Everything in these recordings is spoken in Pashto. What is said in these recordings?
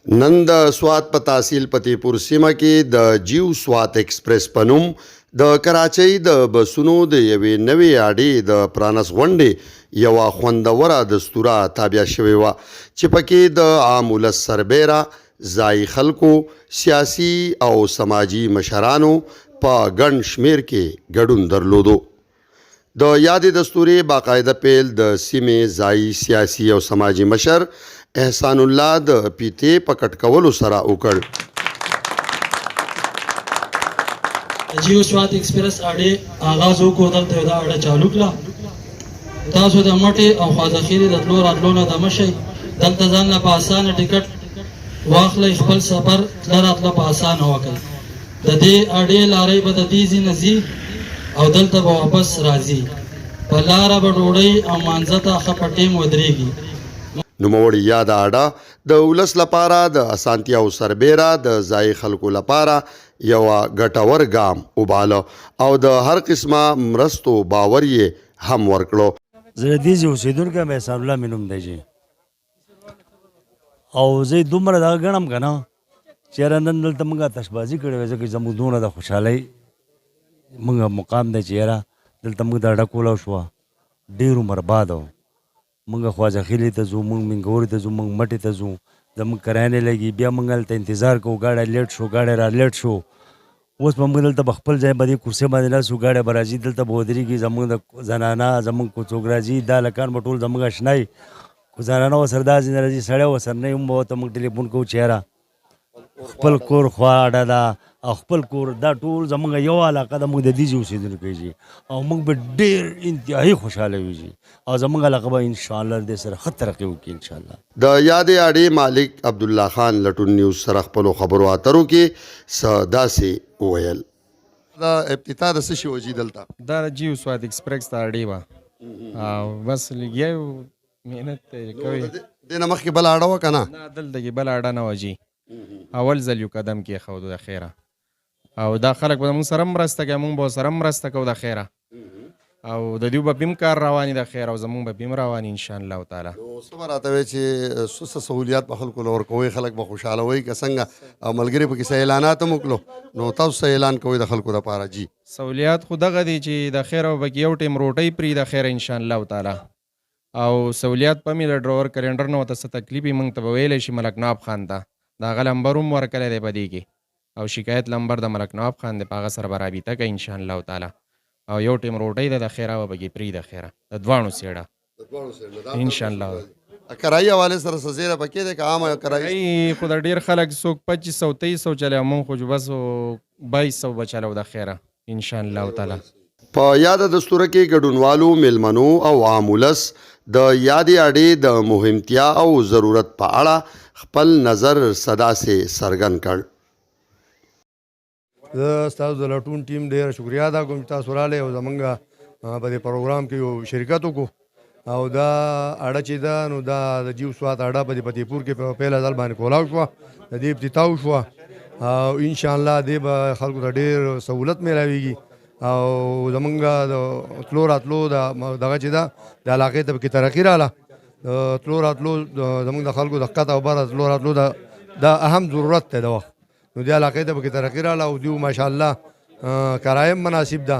نن د سوات په تحصیل فتحپور سیمه کې د جیو سوات ایکسپریس په نوم د کراچۍ د بسونو د یوې نوې اډې د پرانس غونډې یوه خوندوره دستوره تابع شوې وه چې پکې د عام ولس سربیره ځایي خلکو سیاسي او سماجي مشرانو په ګڼ شمیر کې ګډون درلودو. د یادې دستورې باقاعده پیل د سیمې ځایي سیاسي او سماجي مشر احسان الله د پیتې په کټ کولو سره وکړ. جیو سوات ایکسپریس اډې آغاز وکړو. دلته دا اډه چالو کړه. تاسو د مټې او خواځخیرې د تلو راتلو نه دمه شئ. دلته ځان له په اسانه ټکټ واخلئ. خپل سفر تله راتله په اسانه وکړئ. د دې اډې لارۍ به د دې ځي نه ځي او دلته به واپس راځي. په لاره به ډوډۍ او مانځه ته ښه په ټیم ودرېږي. نوموړي یاده اډه د ولس لپاره د اسانتیاو سربیره د ځایي خلکو لپاره یوه ګټور ګام وباله او د هر قسمه مرستو باور یې هم ورکړو. زه د دې ځای اوسېدونکی یم، احسان الله مې نوم دی جي. او زه دومره دغه ګڼم که نه چې یاره نن دلته موږ آتشبازي کړې وې، ځکه چې زموږ دونه د خوشحالۍ موږ مقام دی چې یاره دلته موږ د اډه کولاو شوه. ډېر عمر بعد موږ خواځخیلې ته ځو، موږ منګورې ته ځو، موږ مټې ته ځو، زموږ کرایه نه لګي. بیا موږ هلته انتظار کوو، ګاډی لیټ شو، ګاډی را لیټ شو. اوس به موږ دلته به خپل ځای به دې کرسۍ باندې ناست وو، ګاډی به راځي دلته به ودرېږي. زموږ د زنانه زموږ که څوک راځي دا هلکان به ټول زموږ اشنایي، که زنانه ورسره داسې نه راځي، سړی ورسره نه وي، هم به ورته موږ ټلیفون کوو چې یاره خپل کور خوا اډه ده او خپل کور دا ټول زموږ یو علاقه ده. موږ د دې ځای اوسېدونکي جي او موږ به ډېر انتهایي خوشحاله وي جي او زموږ علاقه به انشاءالله د دې سره ښه ترقي وکړي انشاءالله. د یادې اډې مالک عبدالله خان لټون نیوز سره خپلو خبرو اترو کې څه داسې وویل. دا ابتدا د څه شي وجي دلته دا جیو سوات ایکسپریس ته اډې وه او بس لګیا یو محنت کوي. دې نه مخکې بله اډه وه که نه؟ نه دلته کې بله اډه نه وه جي. اول ځل یو قدم کېښودو د خیره او دا خلک به موږ سره مرسته کوي، موږ به ورسره مرسته کوو د خیره او د دوی به بیم کار رواني د خیر او زموږ به بیم رواني انشاءالله تعالی. نو څه به راته وایې چې څه سهولیات به خلکو له ورکوئ، خلک به خوشحالوئ که څنګه؟ او ملګري پکې څه اعلانات هم وکړو، نو تاسو څه اعلان کوئ د خلکو دپاره جي؟ سهولیات خو دغه دی چې د خیر او پکې یو ټیم روټۍ پرې د خیره انشاءالله تعالی. او سهولیات په مې د ډرور کلنډر نه ورته څه تکلیف وي موږ ته به ویلی شي ملک نواب خان ته د هغه لمبر هم ورکلی دی په دې کې او شکایت لمبر د ملک نواب خان دی، په هغه سره به رابطه کوي انشاءالله تعالی. او یو ټیم روټۍ ده د خیره به پکې پرې د خیره د دواړو سیډه انشاءالله. کرایي حوالې سره څه زیره پکې دی که عامه کرایي؟ خو د ډېر خلک څوک 2500 2300 چلی او موږ خو جو بس 2200 به چلو د خیره انشاءالله تعالی. په یاده دستوره کې ګډونوالو میلمنو او عام ولس د یادې اډې د مهمتیا او ضرورت په اړه خپل نظر صداسې څرګند کړ. زه ستاسو د لټون ټیم ډېره شکریا ادا کوم چې تاسو راغلی او زمونږ په دې پروګرام کې یو شرکت وکړو. او دا اډه چې ده نو دا د جیو سوات اډه په دې فتحپور کې په پیله ځل باندې کولاو شوه، د دې ابتدا وشوه او انشاءالله دې به خلکو ته ډېر سهولت میلاویږي او زمونږ د تلو راتلو دغه چې ده د علاقې ته پکې ترقي راغله. د تلو راتلو زمونږ د خلکو د ښکته او بره تلو راتلو دا اهم ضرورت دی د وخت، نو دې علاقې ته پکې ترقي راغله او دوی ماشاءالله کرایه هم مناسب ده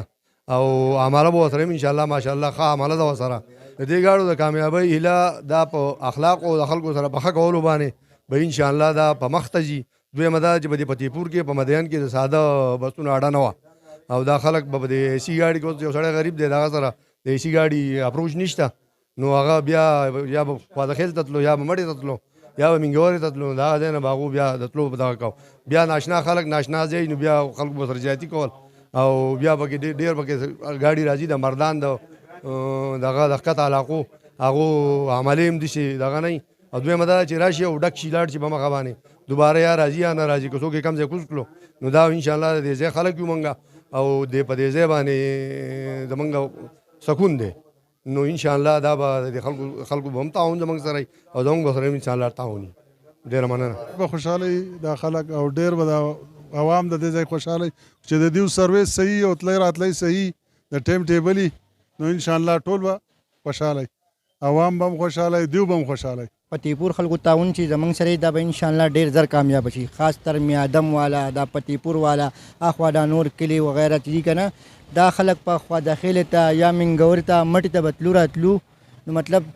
او عمله به ورسره هم انشاءالله ماشاءالله ښه عمله ده ورسره. د دې ګاډو د کامیابۍ هیله دا په اخلاقو او د خلکو سره په ښه کولو باندې به انشاءالله دا په مخ ته ځي. دویمه دا چې په دې فتحپور کې په مدین کې د ساده بسونو اډه نه وه او دا خلک به د اسی ګاډي کې یو سړی غریب دی دغه سره د اسی ګاډي اپروچ نشته، نو هغه بیا یا به خواځخیل ته تلو یا به مټې ته تلو یا به منګورې ته تلو، دغه ځای نه به هغو بیا د تلو په دغه کو بیا ناشنا خلک ناشنا ځای نو بیا خلکو به سره زیاتي کول او بیا پکې ډېر پکې ګاډي راځي د مردان د دغه د ښکته علاقو هغو عملې هم داسې دغه نه وي. او دویمه دا چې راشي او ډک شي لاړ شي په مخه باندې دوباره یا راځي یا نه راځي، که څوک یې کم ځای کوز کړو نو دا انشاءالله د دې ځای خلک یو موږ او په دې ځای باندې زمونږ سکون دی، نو انشاءالله دا به د خلکو به هم تعاون زموږ سره او زموږ به سره هم انشاءالله تعاون وي. ډېره مننه. به خوشحاله دا خلک او ډېر به د عوام د دې ځای خوشحاله چې د دیو سرویس صحیح او تللی راتلی صحیح د ټایم ټیبل نو انشاءالله ټول به خوشحاله عوام به هم خوشحاله دیو به هم خوشحاله. پتیپور خلکو تعاون چې زمونږ سره دا به انشاءالله ډېر زر کامیاب شي، خاص تر میادم والا دا پتیپور والا اخوا دا نور کلی وغیره چې دي که نه دا خلک په خوا داخلې ته یا منګورې ته مټې ته به تلو راتلو، نو مطلب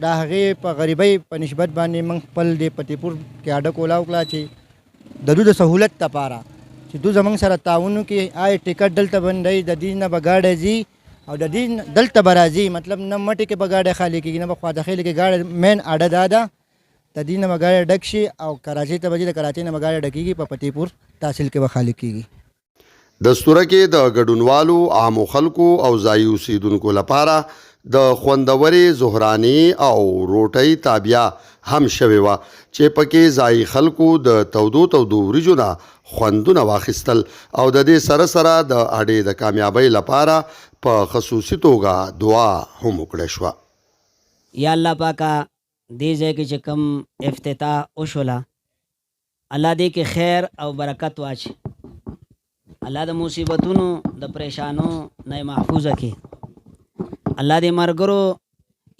دا هغې په غریبۍ په نسبت باندې موږ خپل د پتیپور کې اډه کولا وکړه چې د دوی د سهولت دپاره چې دوی زموږ سره تعاون وکړي. آی ټکټ دلته بندوي، د دې نه به ګاډی ځي او د دې دلته به راځي، مطلب نه مټې کې به ګاډی خالي کېږي نه به خوا داخلې کې ګاډی. مین اډه دا ده د دې نه به ګاډی ډک شي او کراچۍ ته به ځي، د کراچۍ نه به ګاډی ډکېږي، په پتیپور تحصیل کې به خالي کېږي. دستوره کې د ګډونوالو عامو خلکو او ځایي اوسیدونکو لپاره د خوندورې زهراني او روټۍ تابیا هم شوې وه چې پکې ځایي خلکو د تودو وریجو نه خوندونه واخیستل او د دې سره سره د اډې د کامیابۍ لپاره په خصوصي توګه دعا هم وکړه شوه. یا الله پاکه دې ځای کې چې کوم افتتاح وشوله الله دې کې خیر او برکت واچي، الله د مصیبتونو د پریشانو نه محفوظه کړي، الله دې مرګرو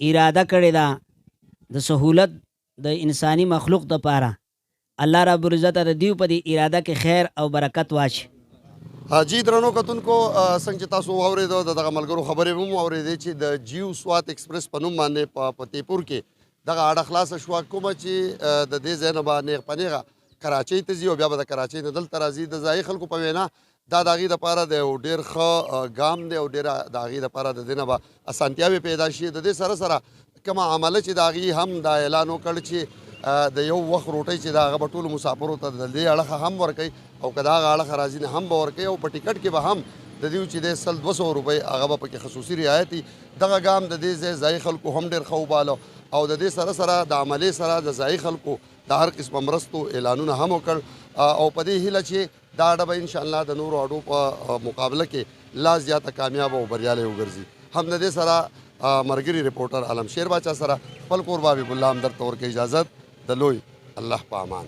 اراده کړې ده د سهولت د انساني مخلوق دپاره، الله رب العزت د دیو په دې اراده کې خیر او برکت واچي. جی درنو کتونکو څنګه چې تاسو واورېدو د دغه ملګرو خبرې هم واورېدې چې د جیو سوات ایکسپریس په نوم باندې په فتحپور کې دغه اډه خلاصه شوه، کومه چې د دې ځای نه به نیغ په نیغه کراچۍ ته ځي او بیا به د کراچۍ نه دلته راځي. د ځایي خلکو په وینا دا د هغې دپاره د یو ډېر ښه ګام دی او ډېره د هغې دپاره د دې نه به اسانتیاوې پیدا شي. د دې سره سره کومه عمله چې د هغې هم دا اعلان وکړ چې د یو وخت روټۍ چې د هغه به ټولو مسافرو ته د دې اړخه هم ورکوي او که د هغه اړخه راځي نه هم به ورکوي او په ټکټ کې به هم د دې چې دی 100-200 روپۍ هغه به پکې خصوصي رعایت وي. دغه ګام د دې ځایي خلکو هم ډېر ښه وباله او د دې سره سره د عملې سره د ځایي خلکو د هر قسمه مرستو اعلانونه هم وکړ او په دې هیله چې دا اډه به انشاءالله د نورو اډو په مقابله کې لا زیاته کامیابه او بریالی وګرځي. هم د دې سره مرګري رپورټر علم شیر باچا سره خپل کور بابي ګل همدرد ته ورکوي اجازت د لوی الله په امان.